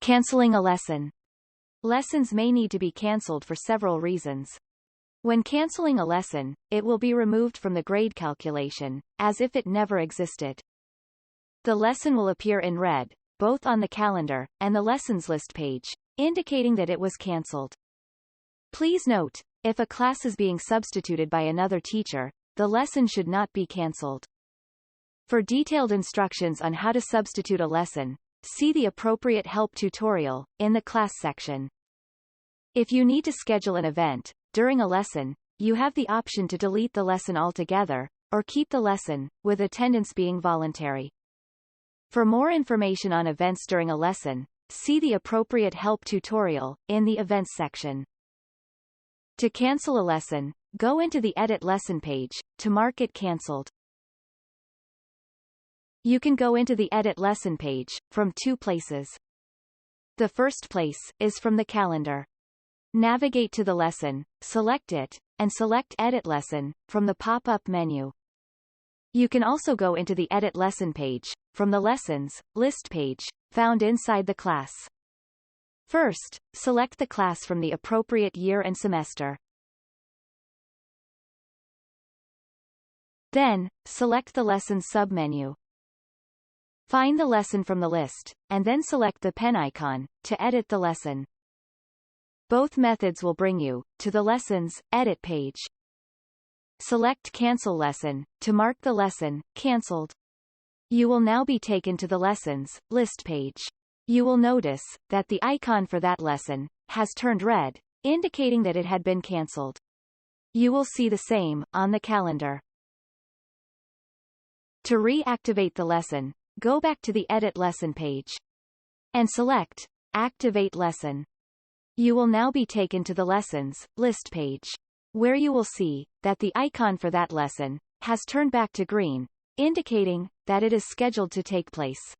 Canceling a lesson. Lessons may need to be cancelled for several reasons. When canceling a lesson, it will be removed from the grade calculation, as if it never existed. The lesson will appear in red, both on the calendar and the lessons list page, indicating that it was cancelled. Please note, if a class is being substituted by another teacher, the lesson should not be cancelled. For detailed instructions on how to substitute a lesson, see the appropriate help tutorial in the class section. If you need to schedule an event during a lesson, you have the option to delete the lesson altogether, or keep the lesson, with attendance being voluntary. For more information on events during a lesson, see the appropriate help tutorial in the Events section. To cancel a lesson, go into the Edit Lesson page to mark it cancelled. You can go into the Edit Lesson page from two places. The first place is from the calendar. Navigate to the lesson, select it, and select Edit Lesson from the pop-up menu. You can also go into the Edit Lesson page from the Lessons list page found inside the class. First, select the class from the appropriate year and semester. Then, select the Lesson submenu. Find the lesson from the list, and then select the pen icon to edit the lesson. Both methods will bring you to the Lessons Edit page. Select Cancel Lesson to mark the lesson cancelled. You will now be taken to the Lessons list page. You will notice that the icon for that lesson has turned red, indicating that it had been cancelled. You will see the same on the calendar. To reactivate the lesson, go back to the Edit Lesson page and select Activate Lesson. You will now be taken to the Lessons list page, where you will see that the icon for that lesson has turned back to green, indicating that it is scheduled to take place.